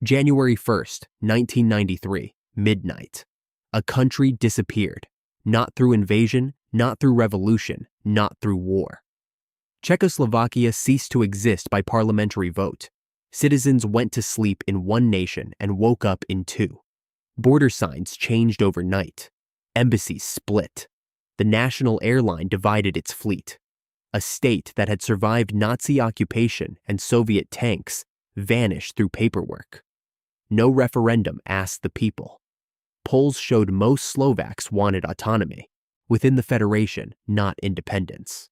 January 1st, 1993, midnight. A country disappeared. Not through invasion, not through revolution, not through war. Czechoslovakia ceased to exist by parliamentary vote. Citizens went to sleep in one nation and woke up in two. Border signs changed overnight. Embassies split. The national airline divided its fleet. A state that had survived Nazi occupation and Soviet tanks vanished through paperwork. No referendum asked the people. Polls showed most Slovaks wanted autonomy, within the federation, not independence.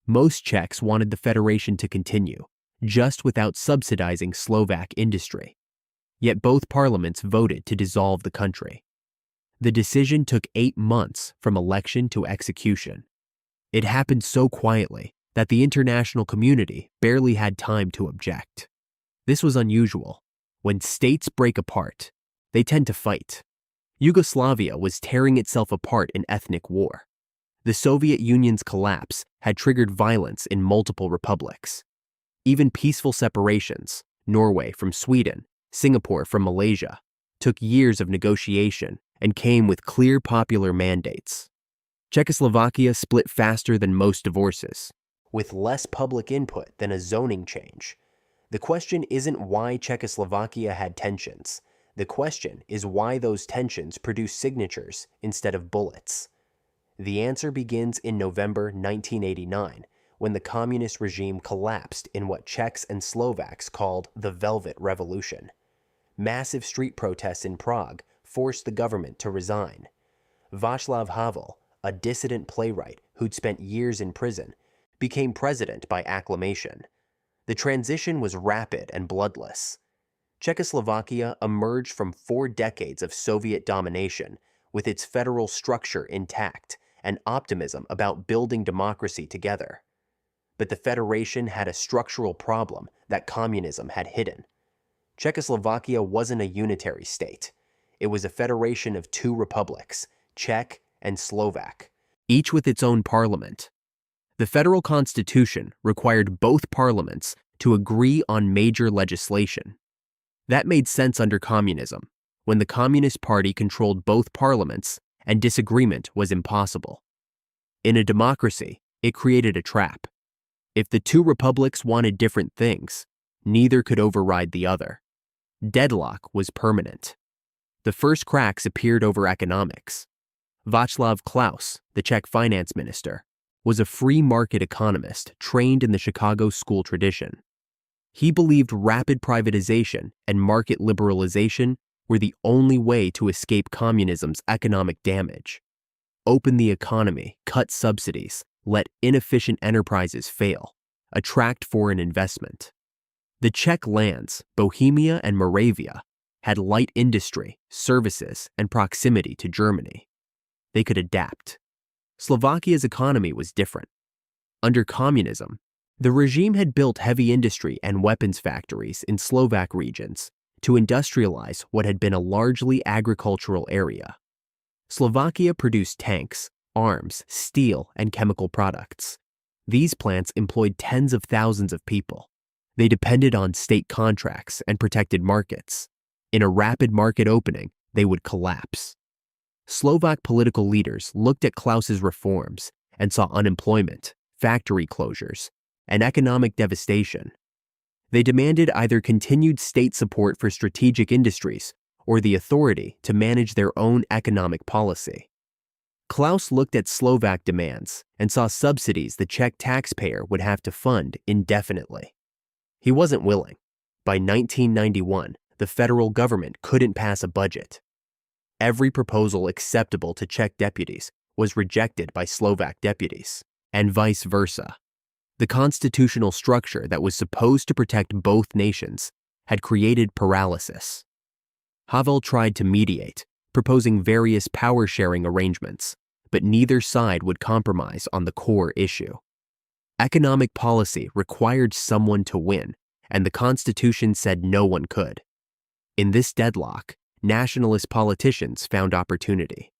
Most Czechs wanted the federation to continue, just without subsidizing Slovak industry. Yet both parliaments voted to dissolve the country. The decision took 8 months from election to execution. It happened so quietly that the international community barely had time to object. This was unusual. When states break apart, they tend to fight. Yugoslavia was tearing itself apart in ethnic war. The Soviet Union's collapse had triggered violence in multiple republics. Even peaceful separations, Norway from Sweden, Singapore from Malaysia, took years of negotiation and came with clear popular mandates. Czechoslovakia split faster than most divorces, with less public input than a zoning change. The question isn't why Czechoslovakia had tensions. The question is why those tensions produced signatures instead of bullets. The answer begins in November 1989, when the communist regime collapsed in what Czechs and Slovaks called the Velvet Revolution. Massive street protests in Prague forced the government to resign. Václav Havel, a dissident playwright who'd spent years in prison, became president by acclamation. The transition was rapid and bloodless. Czechoslovakia emerged from 4 decades of Soviet domination with its federal structure intact and optimism about building democracy together. But the federation had a structural problem that communism had hidden. Czechoslovakia wasn't a unitary state. It was a federation of 2 republics, Czech and Slovak, each with its own parliament. The federal constitution required both parliaments to agree on major legislation. That made sense under communism, when the Communist Party controlled both parliaments and disagreement was impossible. In a democracy, it created a trap. If the 2 republics wanted different things, neither could override the other. Deadlock was permanent. The first cracks appeared over economics. Václav Klaus, the Czech finance minister, was a free market economist trained in the Chicago school tradition. He believed rapid privatization and market liberalization were the only way to escape communism's economic damage. Open the economy, cut subsidies, let inefficient enterprises fail, attract foreign investment. The Czech lands, Bohemia and Moravia, had light industry, services, and proximity to Germany. They could adapt. Slovakia's economy was different. Under communism, the regime had built heavy industry and weapons factories in Slovak regions to industrialize what had been a largely agricultural area. Slovakia produced tanks, arms, steel, and chemical products. These plants employed tens of thousands of people. They depended on state contracts and protected markets. In a rapid market opening, they would collapse. Slovak political leaders looked at Klaus's reforms and saw unemployment, factory closures, and economic devastation. They demanded either continued state support for strategic industries or the authority to manage their own economic policy. Klaus looked at Slovak demands and saw subsidies the Czech taxpayer would have to fund indefinitely. He wasn't willing. By 1991, the federal government couldn't pass a budget. Every proposal acceptable to Czech deputies was rejected by Slovak deputies, and vice versa. The constitutional structure that was supposed to protect both nations had created paralysis. Havel tried to mediate, proposing various power-sharing arrangements, but neither side would compromise on the core issue. Economic policy required someone to win, and the Constitution said no one could. In this deadlock, nationalist politicians found opportunity.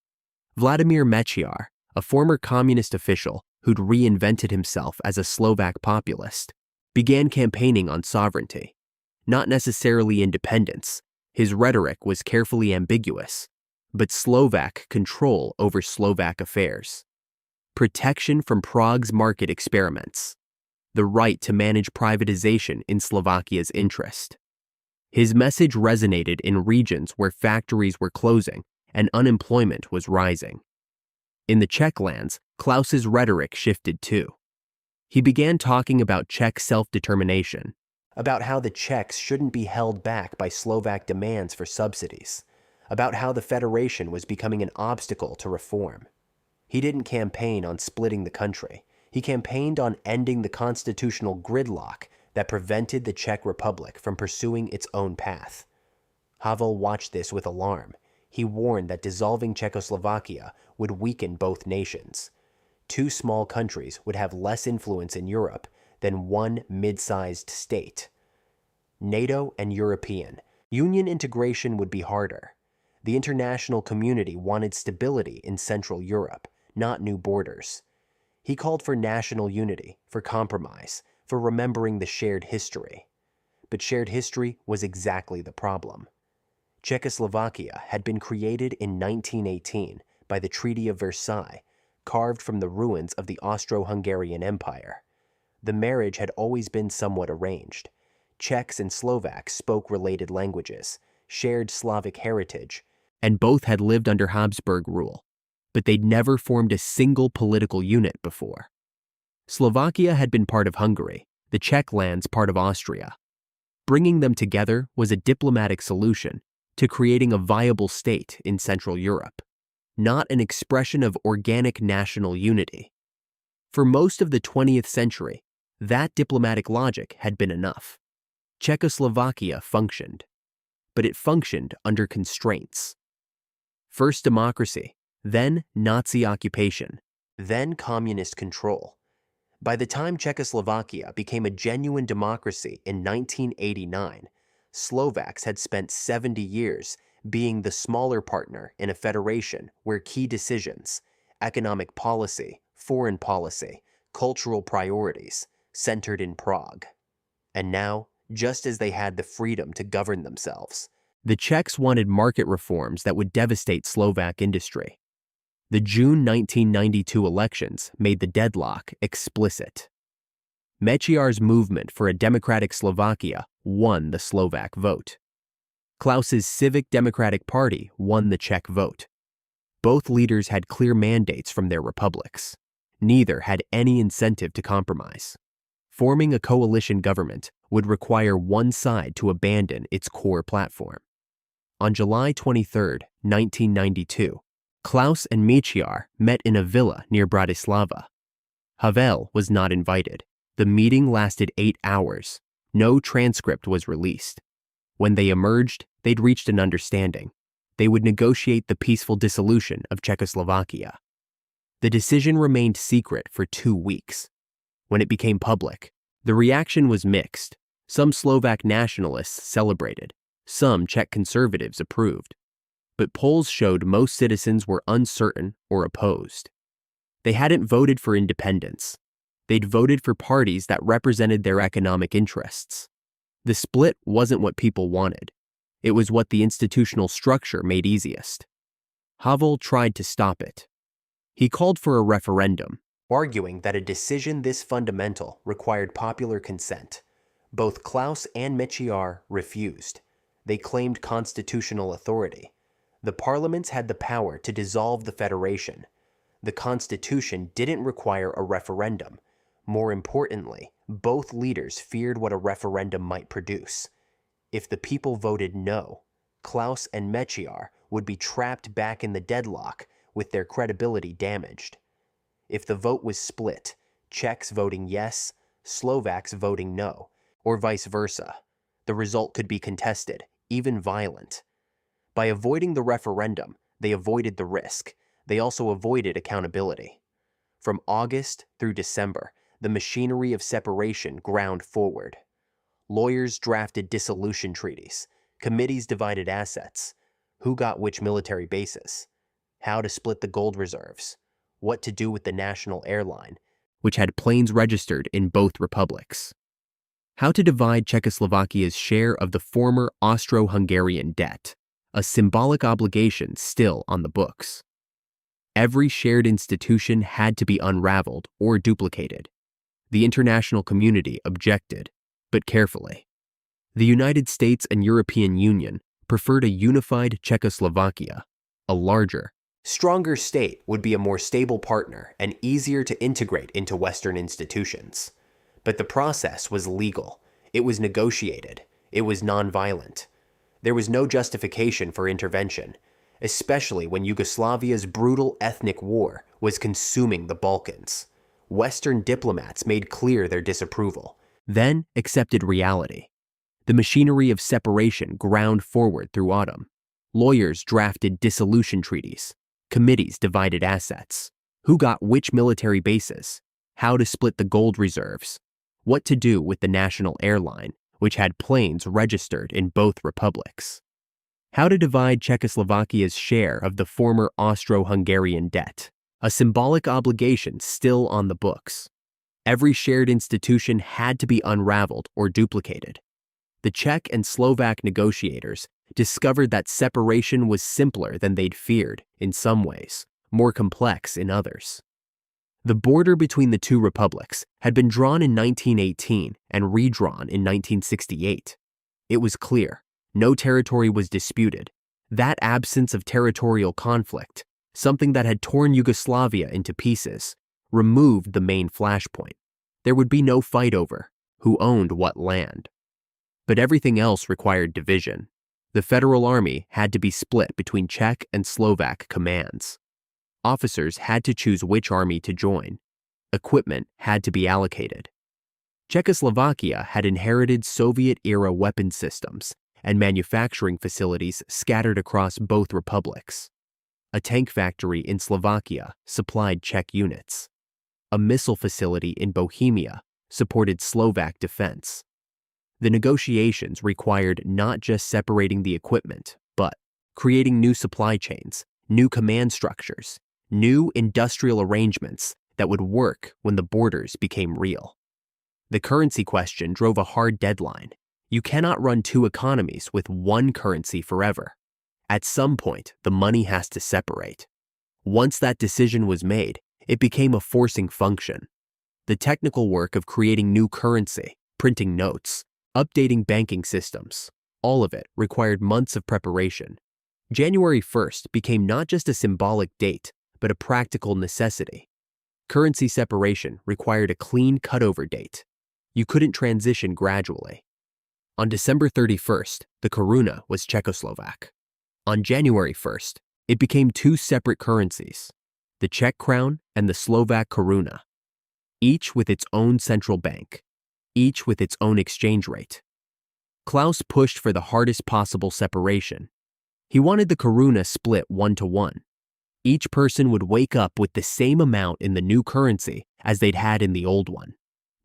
Vladimir Mečiar, a former communist official who'd reinvented himself as a Slovak populist, began campaigning on sovereignty, not necessarily independence, His rhetoric was carefully ambiguous, but Slovak control over Slovak affairs, protection from Prague's market experiments, the right to manage privatization in Slovakia's interest. His message resonated in regions where factories were closing and unemployment was rising. In the Czech lands, Klaus's rhetoric shifted too. He began talking about Czech self-determination, about how the Czechs shouldn't be held back by Slovak demands for subsidies, about how the federation was becoming an obstacle to reform. He didn't campaign on splitting the country. He campaigned on ending the constitutional gridlock that prevented the Czech Republic from pursuing its own path. Havel watched this with alarm. He warned that dissolving Czechoslovakia would weaken both nations. Two small countries would have less influence in Europe than one mid-sized state. NATO and European Union integration would be harder. The international community wanted stability in Central Europe, not new borders. He called for national unity, for compromise, for remembering the shared history. But shared history was exactly the problem. Czechoslovakia had been created in 1918 by the Treaty of Versailles, carved from the ruins of the Austro-Hungarian Empire. The marriage had always been somewhat arranged. Czechs and Slovaks spoke related languages, shared Slavic heritage, and both had lived under Habsburg rule, but they'd never formed a single political unit before. Slovakia had been part of Hungary, the Czech lands part of Austria. Bringing them together was a diplomatic solution to creating a viable state in Central Europe, not an expression of organic national unity. For most of the 20th century, that diplomatic logic had been enough. Czechoslovakia functioned, but it functioned under constraints. First democracy, then Nazi occupation, then communist control. By the time Czechoslovakia became a genuine democracy in 1989, Slovaks had spent 70 years being the smaller partner in a federation where key decisions, economic policy, foreign policy, cultural priorities, centered in Prague. And now, just as they had the freedom to govern themselves, the Czechs wanted market reforms that would devastate Slovak industry. The June 1992 elections made the deadlock explicit. Mečiar's movement for a democratic Slovakia won the Slovak vote. Klaus's Civic Democratic Party won the Czech vote. Both leaders had clear mandates from their republics. Neither had any incentive to compromise. Forming a coalition government would require one side to abandon its core platform. On July 23, 1992, Klaus and Mečiar met in a villa near Bratislava. Havel was not invited. The meeting lasted 8 hours. No transcript was released. When they emerged, they'd reached an understanding. They would negotiate the peaceful dissolution of Czechoslovakia. The decision remained secret for 2 weeks. When it became public, the reaction was mixed. Some Slovak nationalists celebrated. Some Czech conservatives approved. But polls showed most citizens were uncertain or opposed. They hadn't voted for independence. They'd voted for parties that represented their economic interests. The split wasn't what people wanted. It was what the institutional structure made easiest. Havel tried to stop it. He called for a referendum, arguing that a decision this fundamental required popular consent. Both Klaus and Mečiar refused. They claimed constitutional authority. The parliaments had the power to dissolve the federation. The constitution didn't require a referendum. More importantly, both leaders feared what a referendum might produce. If the people voted no, Klaus and Mečiar would be trapped back in the deadlock with their credibility damaged. If the vote was split, Czechs voting yes, Slovaks voting no, or vice versa, the result could be contested, even violent. By avoiding the referendum, they avoided the risk. They also avoided accountability. From August through December, the machinery of separation ground forward. Lawyers drafted dissolution treaties. Committees divided assets. Who got which military bases? How to split the gold reserves. What to do with the national airline, which had planes registered in both republics. How to divide Czechoslovakia's share of the former Austro-Hungarian debt, a symbolic obligation still on the books. Every shared institution had to be unraveled or duplicated. The international community objected, but carefully. The United States and European Union preferred a unified Czechoslovakia. A larger, stronger state would be a more stable partner and easier to integrate into Western institutions. But the process was legal. It was negotiated. It was nonviolent. There was no justification for intervention, especially when Yugoslavia's brutal ethnic war was consuming the Balkans. Western diplomats made clear their disapproval, then accepted reality. The machinery of separation ground forward through autumn. Lawyers drafted dissolution treaties. Committees divided assets. Who got which military bases? How to split the gold reserves? What to do with the national airline, which had planes registered in both republics? How to divide Czechoslovakia's share of the former Austro-Hungarian debt, a symbolic obligation still on the books. Every shared institution had to be unraveled or duplicated. The Czech and Slovak negotiators discovered that separation was simpler than they'd feared in some ways, more complex in others. The border between the two republics had been drawn in 1918 and redrawn in 1968. It was clear. No territory was disputed. That absence of territorial conflict, something that had torn Yugoslavia into pieces, removed the main flashpoint. There would be no fight over who owned what land. But everything else required division. The Federal Army had to be split between Czech and Slovak commands. Officers had to choose which army to join. Equipment had to be allocated. Czechoslovakia had inherited Soviet-era weapon systems and manufacturing facilities scattered across both republics. A tank factory in Slovakia supplied Czech units. A missile facility in Bohemia supported Slovak defense. The negotiations required not just separating the equipment, but creating new supply chains, new command structures, new industrial arrangements that would work when the borders became real. The currency question drove a hard deadline. You cannot run two economies with one currency forever. At some point, the money has to separate. Once that decision was made, it became a forcing function. The technical work of creating new currency, printing notes, updating banking systems, all of it required months of preparation. January 1st became not just a symbolic date, but a practical necessity. Currency separation required a clean cutover date. You couldn't transition gradually. On December 31st, the koruna was Czechoslovak. On January 1st, it became two separate currencies, the Czech crown and the Slovak koruna, each with its own central bank, each with its own exchange rate. Klaus pushed for the hardest possible separation. He wanted the koruna split 1-to-1. Each person would wake up with the same amount in the new currency as they'd had in the old one.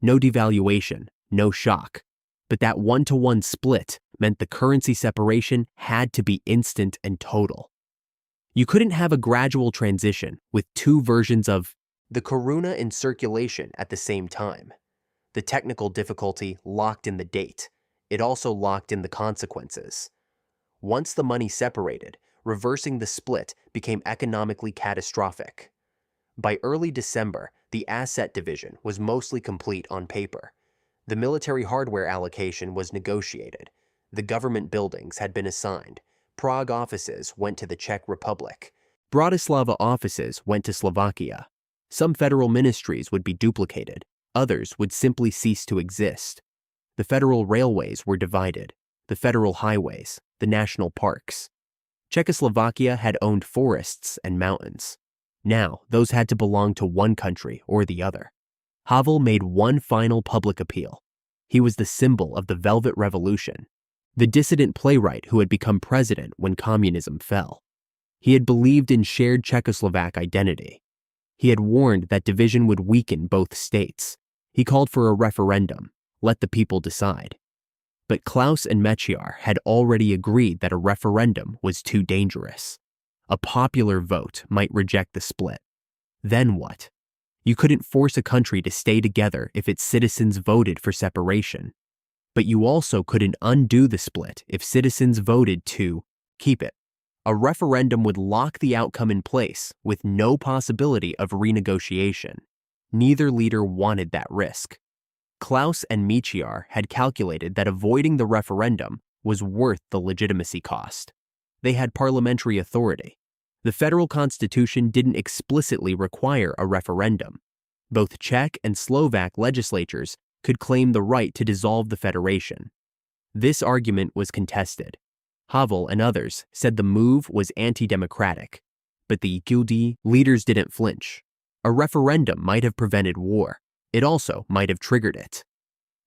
No devaluation, no shock. But that 1-to-1 split meant the currency separation had to be instant and total. You couldn't have a gradual transition with two versions of the koruna in circulation at the same time. The technical difficulty locked in the date. It also locked in the consequences. Once the money separated, reversing the split became economically catastrophic. By early December, the asset division was mostly complete on paper. The military hardware allocation was negotiated. The government buildings had been assigned. Prague offices went to the Czech Republic. Bratislava offices went to Slovakia. Some federal ministries would be duplicated. Others would simply cease to exist. The federal railways were divided. The federal highways, the national parks. Czechoslovakia had owned forests and mountains. Now, those had to belong to one country or the other. Havel made one final public appeal. He was the symbol of the Velvet Revolution, the dissident playwright who had become president when communism fell. He had believed in shared Czechoslovak identity. He had warned that division would weaken both states. He called for a referendum, let the people decide. But Klaus and Mečiar had already agreed that a referendum was too dangerous. A popular vote might reject the split. Then what? You couldn't force a country to stay together if its citizens voted for separation. But you also couldn't undo the split if citizens voted to keep it. A referendum would lock the outcome in place with no possibility of renegotiation. Neither leader wanted that risk. Klaus and Mechiar had calculated that avoiding the referendum was worth the legitimacy cost. They had parliamentary authority. The federal constitution didn't explicitly require a referendum. Both Czech and Slovak legislatures could claim the right to dissolve the federation. This argument was contested. Havel and others said the move was anti-democratic, but the Guildi leaders didn't flinch. A referendum might have prevented war. It also might have triggered it.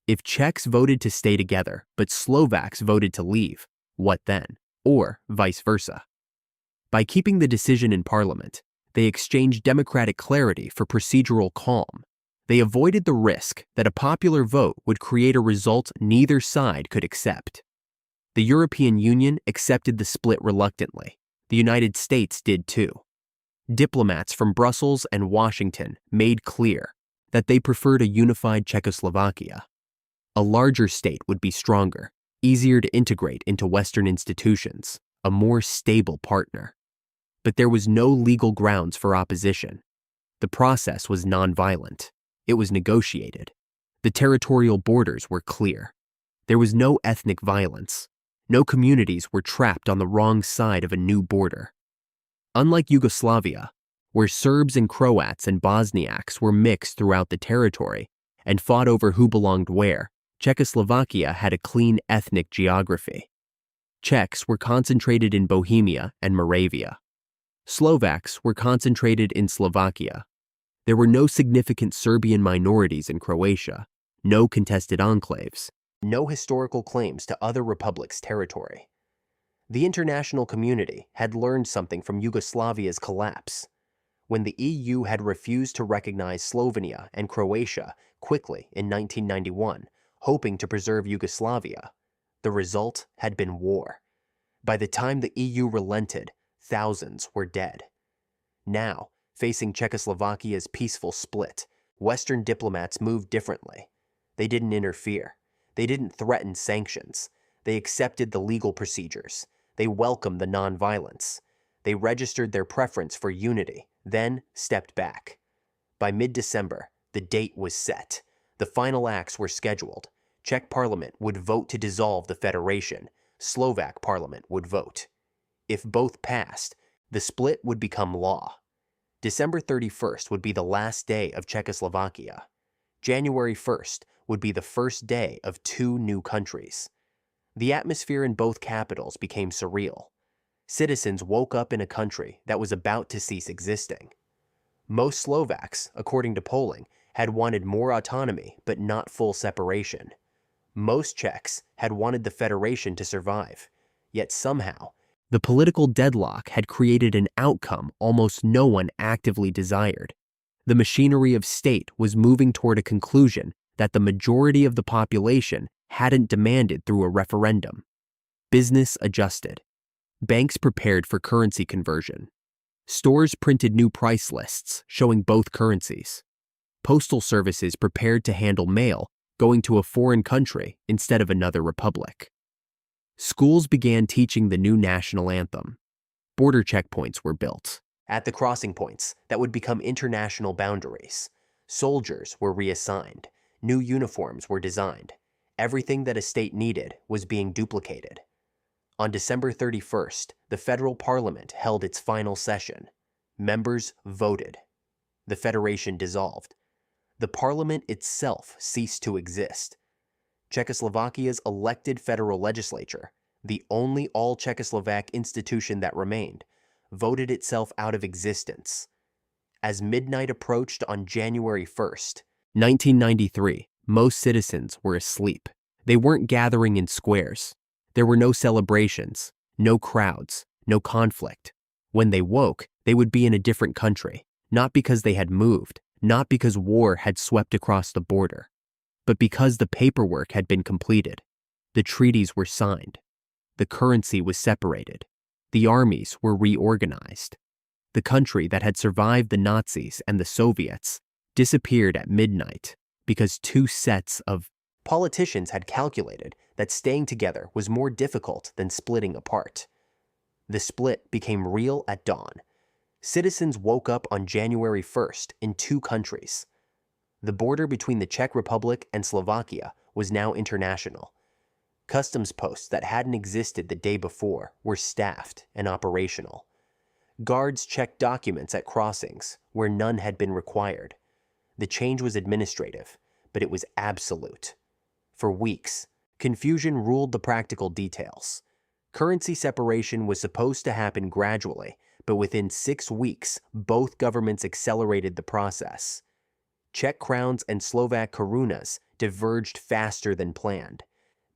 If Czechs voted to stay together, but Slovaks voted to leave, what then? Or vice versa. By keeping the decision in parliament, they exchanged democratic clarity for procedural calm. They avoided the risk that a popular vote would create a result neither side could accept. The European Union accepted the split reluctantly. The United States did too. Diplomats from Brussels and Washington made clear that they preferred a unified Czechoslovakia. A larger state would be stronger, easier to integrate into Western institutions, a more stable partner. But there was no legal grounds for opposition. The process was nonviolent. It was negotiated. The territorial borders were clear. There was no ethnic violence. No communities were trapped on the wrong side of a new border. Unlike Yugoslavia, where Serbs and Croats and Bosniaks were mixed throughout the territory and fought over who belonged where, Czechoslovakia had a clean ethnic geography. Czechs were concentrated in Bohemia and Moravia. Slovaks were concentrated in Slovakia. There were no significant Serbian minorities in Croatia, no contested enclaves, no historical claims to other republics' territory. The international community had learned something from Yugoslavia's collapse. When the EU had refused to recognize Slovenia and Croatia quickly in 1991, hoping to preserve Yugoslavia, the result had been war. By the time the EU relented, thousands were dead. Now, facing Czechoslovakia's peaceful split, Western diplomats moved differently. They didn't interfere. They didn't threaten sanctions. They accepted the legal procedures. They welcomed the nonviolence. They registered their preference for unity, then stepped back. By mid-December, the date was set. The final acts were scheduled. Czech parliament would vote to dissolve the federation. Slovak parliament would vote. If both passed, the split would become law. December 31st would be the last day of Czechoslovakia. January 1st would be the first day of two new countries. The atmosphere in both capitals became surreal. Citizens woke up in a country that was about to cease existing. Most Slovaks, according to polling, had wanted more autonomy but not full separation. Most Czechs had wanted the federation to survive, yet somehow, the political deadlock had created an outcome almost no one actively desired. The machinery of state was moving toward a conclusion that the majority of the population hadn't demanded through a referendum. Business adjusted. Banks prepared for currency conversion. Stores printed new price lists showing both currencies. Postal services prepared to handle mail going to a foreign country instead of another republic. Schools began teaching the new national anthem. Border checkpoints were built. At the crossing points that would become international boundaries, soldiers were reassigned. New uniforms were designed. Everything that a state needed was being duplicated. On December 31st, the federal parliament held its final session. Members voted. The federation dissolved. The parliament itself ceased to exist. Czechoslovakia's elected federal legislature, the only all-Czechoslovak institution that remained, voted itself out of existence. As midnight approached on January 1st, 1993, most citizens were asleep. They weren't gathering in squares. There were no celebrations, no crowds, no conflict. When they woke, they would be in a different country, not because they had moved, not because war had swept across the border, but because the paperwork had been completed. The treaties were signed. The currency was separated. The armies were reorganized. The country that had survived the Nazis and the Soviets disappeared at midnight because two sets of Politicians had calculated that staying together was more difficult than splitting apart. The split became real at dawn. Citizens woke up on January 1st in two countries. The border between the Czech Republic and Slovakia was now international. Customs posts that hadn't existed the day before were staffed and operational. Guards checked documents at crossings where none had been required. The change was administrative, but it was absolute. For weeks, confusion ruled the practical details. Currency separation was supposed to happen gradually, but within 6 weeks, both governments accelerated the process. Czech crowns and Slovak korunas diverged faster than planned.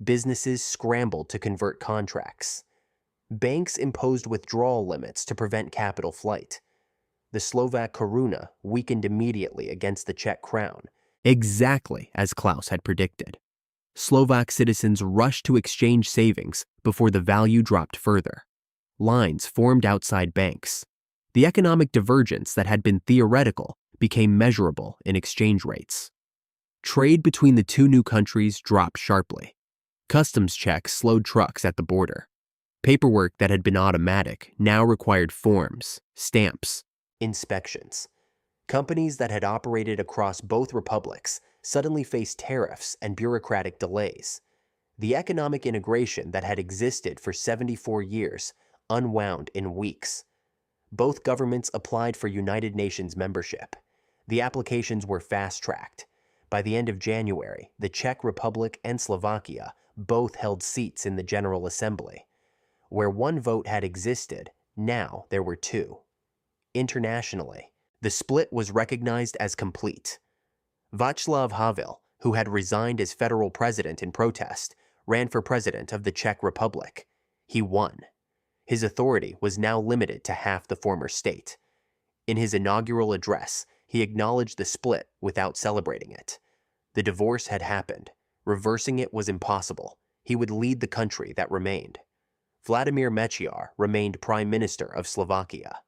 Businesses scrambled to convert contracts. Banks imposed withdrawal limits to prevent capital flight. The Slovak koruna weakened immediately against the Czech crown, exactly as Klaus had predicted. Slovak citizens rushed to exchange savings before the value dropped further. Lines formed outside banks. The economic divergence that had been theoretical became measurable in exchange rates. Trade between the two new countries dropped sharply. Customs checks slowed trucks at the border. Paperwork that had been automatic now required forms, stamps, inspections. Companies that had operated across both republics suddenly faced tariffs and bureaucratic delays. The economic integration that had existed for 74 years unwound in weeks. Both governments applied for United Nations membership. The applications were fast-tracked. By the end of January, the Czech Republic and Slovakia both held seats in the General Assembly. Where one vote had existed, now there were two. Internationally, the split was recognized as complete. Václav Havel, who had resigned as federal president in protest, ran for president of the Czech Republic. He won. His authority was now limited to half the former state. In his inaugural address, he acknowledged the split without celebrating it. The divorce had happened. Reversing it was impossible. He would lead the country that remained. Vladimir Mečiar remained Prime Minister of Slovakia.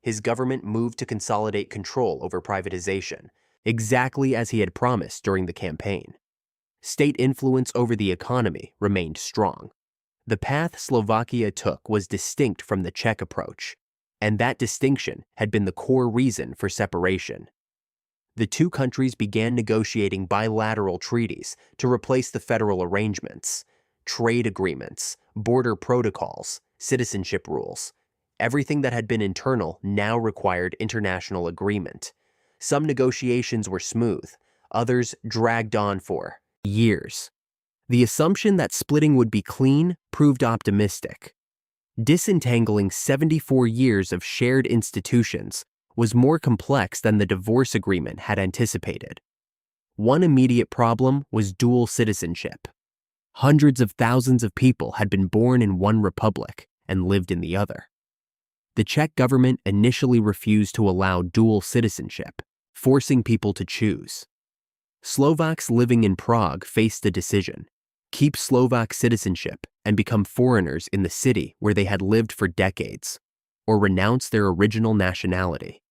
His government moved to consolidate control over privatization, exactly as he had promised during the campaign. State influence over the economy remained strong. The path Slovakia took was distinct from the Czech approach, and that distinction had been the core reason for separation. The two countries began negotiating bilateral treaties to replace the federal arrangements, trade agreements, border protocols, citizenship rules. Everything that had been internal now required international agreement. Some negotiations were smooth, others dragged on for years. The assumption that splitting would be clean proved optimistic. Disentangling 74 years of shared institutions was more complex than the divorce agreement had anticipated. One immediate problem was dual citizenship. Hundreds of thousands of people had been born in one republic and lived in the other. The Czech government initially refused to allow dual citizenship, forcing people to choose. Slovaks living in Prague faced a decision: keep Slovak citizenship and become foreigners in the city where they had lived for decades, or renounce their original nationality.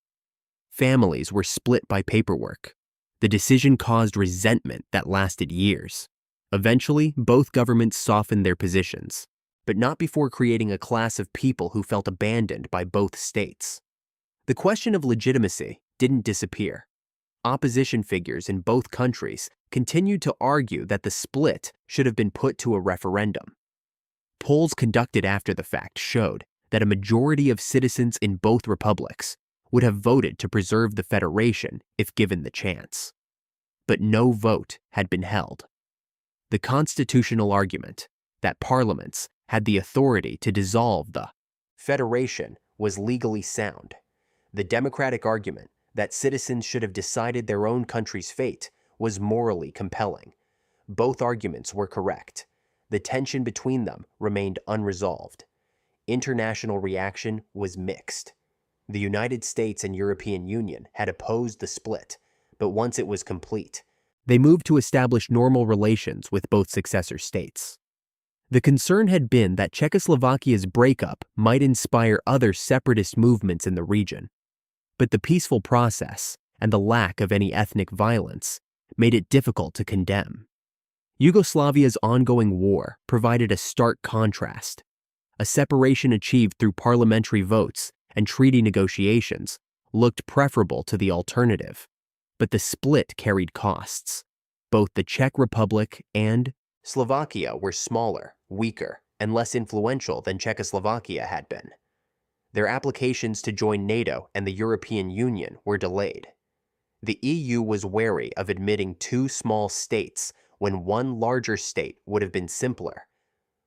Families were split by paperwork. The decision caused resentment that lasted years. Eventually, both governments softened their positions, but not before creating a class of people who felt abandoned by both states. The question of legitimacy didn't disappear. Opposition figures in both countries continued to argue that the split should have been put to a referendum. Polls conducted after the fact showed that a majority of citizens in both republics would have voted to preserve the federation if given the chance. But no vote had been held. The constitutional argument that parliaments had the authority to dissolve the federation was legally sound. The democratic argument that citizens should have decided their own country's fate was morally compelling. Both arguments were correct. The tension between them remained unresolved. International reaction was mixed. The United States and European Union had opposed the split, but once it was complete, they moved to establish normal relations with both successor states. The concern had been that Czechoslovakia's breakup might inspire other separatist movements in the region, but the peaceful process and the lack of any ethnic violence made it difficult to condemn. Yugoslavia's ongoing war provided a stark contrast. A separation achieved through parliamentary votes and treaty negotiations looked preferable to the alternative, but the split carried costs. Both the Czech Republic and Slovakia were smaller, weaker, and less influential than Czechoslovakia had been. Their applications to join NATO and the European Union were delayed. The EU was wary of admitting two small states when one larger state would have been simpler.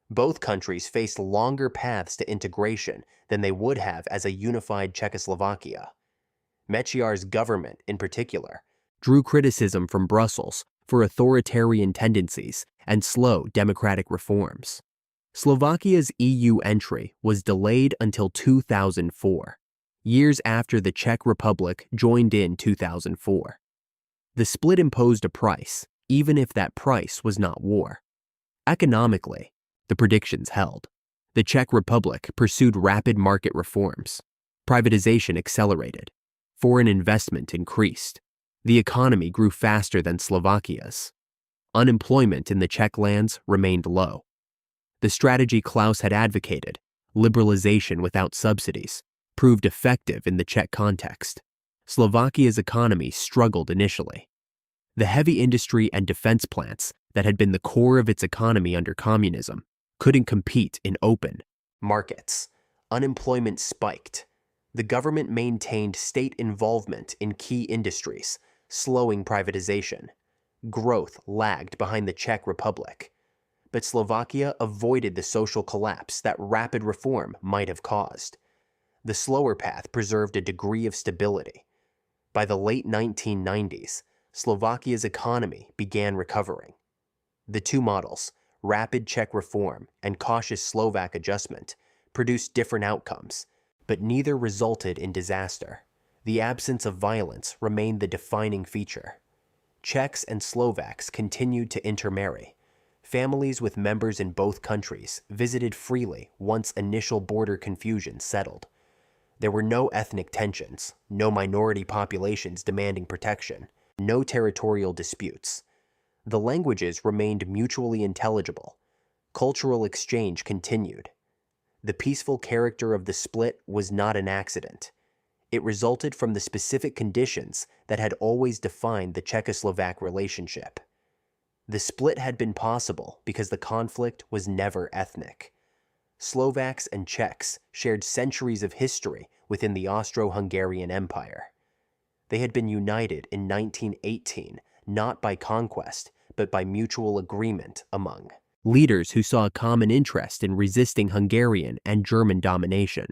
Both countries faced longer paths to integration than they would have as a unified Czechoslovakia. Mečiar's government, in particular, drew criticism from Brussels for authoritarian tendencies and slow democratic reforms. Slovakia's EU entry was delayed until 2004, years after the Czech Republic joined in 2004. The split imposed a price, even if that price was not war. Economically, the predictions held. The Czech Republic pursued rapid market reforms. Privatization accelerated. Foreign investment increased. The economy grew faster than Slovakia's. Unemployment in the Czech lands remained low. The strategy Klaus had advocated, liberalization without subsidies, proved effective in the Czech context. Slovakia's economy struggled initially. The heavy industry and defense plants that had been the core of its economy under communism couldn't compete in open markets. Unemployment spiked. The government maintained state involvement in key industries, slowing privatization. Growth lagged behind the Czech Republic. But Slovakia avoided the social collapse that rapid reform might have caused. The slower path preserved a degree of stability. By the late 1990s, Slovakia's economy began recovering. The two models, rapid Czech reform and cautious Slovak adjustment, produced different outcomes, but neither resulted in disaster. The absence of violence remained the defining feature. Czechs and Slovaks continued to intermarry. Families with members in both countries visited freely once initial border confusion settled. There were no ethnic tensions, no minority populations demanding protection, no territorial disputes. The languages remained mutually intelligible. Cultural exchange continued. The peaceful character of the split was not an accident. It resulted from the specific conditions that had always defined the Czechoslovak relationship. The split had been possible because the conflict was never ethnic. Slovaks and Czechs shared centuries of history within the Austro-Hungarian Empire. They had been united in 1918, not by conquest, but by mutual agreement among leaders who saw a common interest in resisting Hungarian and German domination.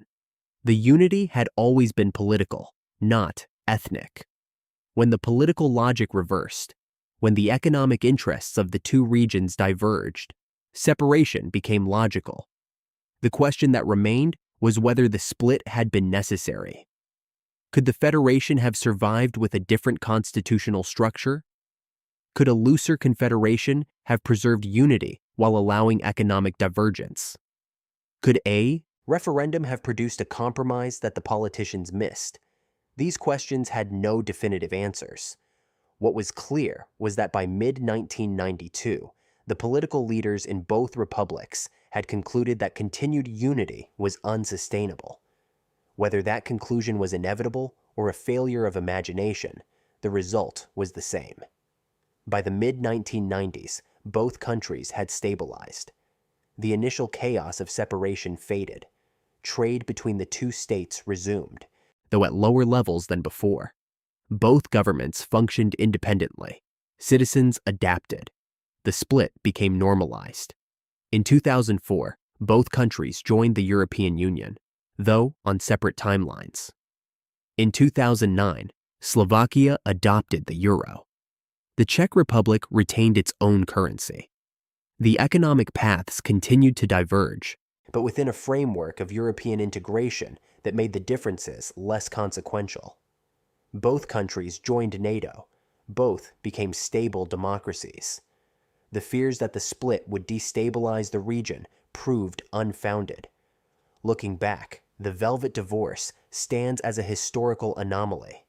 The unity had always been political, not ethnic. When the political logic reversed, when the economic interests of the two regions diverged, separation became logical. The question that remained was whether the split had been necessary. Could the federation have survived with a different constitutional structure? Could a looser confederation have preserved unity while allowing economic divergence? Could a referendum have produced a compromise that the politicians missed? These questions had no definitive answers. What was clear was that by mid-1992, the political leaders in both republics had concluded that continued unity was unsustainable. Whether that conclusion was inevitable or a failure of imagination, the result was the same. By the mid-1990s, both countries had stabilized. The initial chaos of separation faded. Trade between the two states resumed, though at lower levels than before. Both governments functioned independently. Citizens adapted. The split became normalized. In 2004, both countries joined the European Union, though on separate timelines. In 2009, Slovakia adopted the euro. The Czech Republic retained its own currency. The economic paths continued to diverge, but within a framework of European integration that made the differences less consequential. Both countries joined NATO. Both became stable democracies. The fears that the split would destabilize the region proved unfounded. Looking back, the Velvet Divorce stands as a historical anomaly.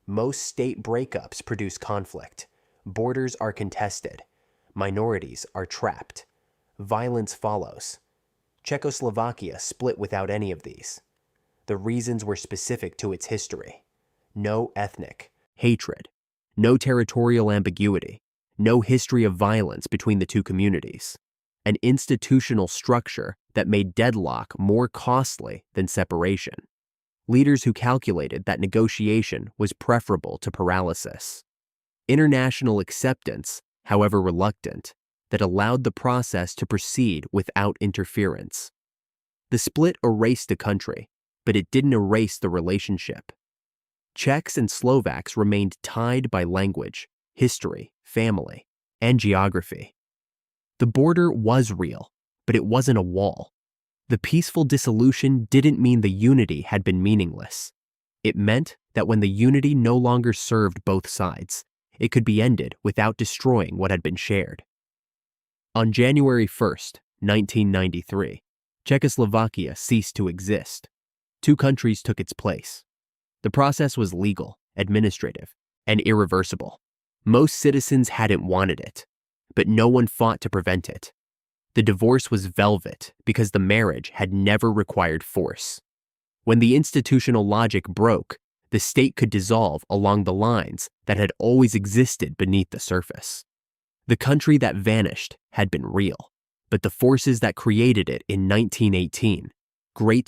Most state breakups produce conflict. Borders are contested. Minorities are trapped. Violence follows. Czechoslovakia split without any of these. The reasons were specific to its history. No ethnic hatred, no territorial ambiguity, no history of violence between the two communities, an institutional structure that made deadlock more costly than separation. Leaders who calculated that negotiation was preferable to paralysis. International acceptance, however reluctant, that allowed the process to proceed without interference. The split erased a country, but it didn't erase the relationship. Czechs and Slovaks remained tied by language, history, family, and geography. The border was real, but it wasn't a wall. The peaceful dissolution didn't mean the unity had been meaningless. It meant that when the unity no longer served both sides, it could be ended without destroying what had been shared. On January 1st, 1993, Czechoslovakia ceased to exist. Two countries took its place. The process was legal, administrative, and irreversible. Most citizens hadn't wanted it, but no one fought to prevent it. The divorce was velvet because the marriage had never required force. When the institutional logic broke, the state could dissolve along the lines that had always existed beneath the surface. The country that vanished had been real, but the forces that created it in 1918, great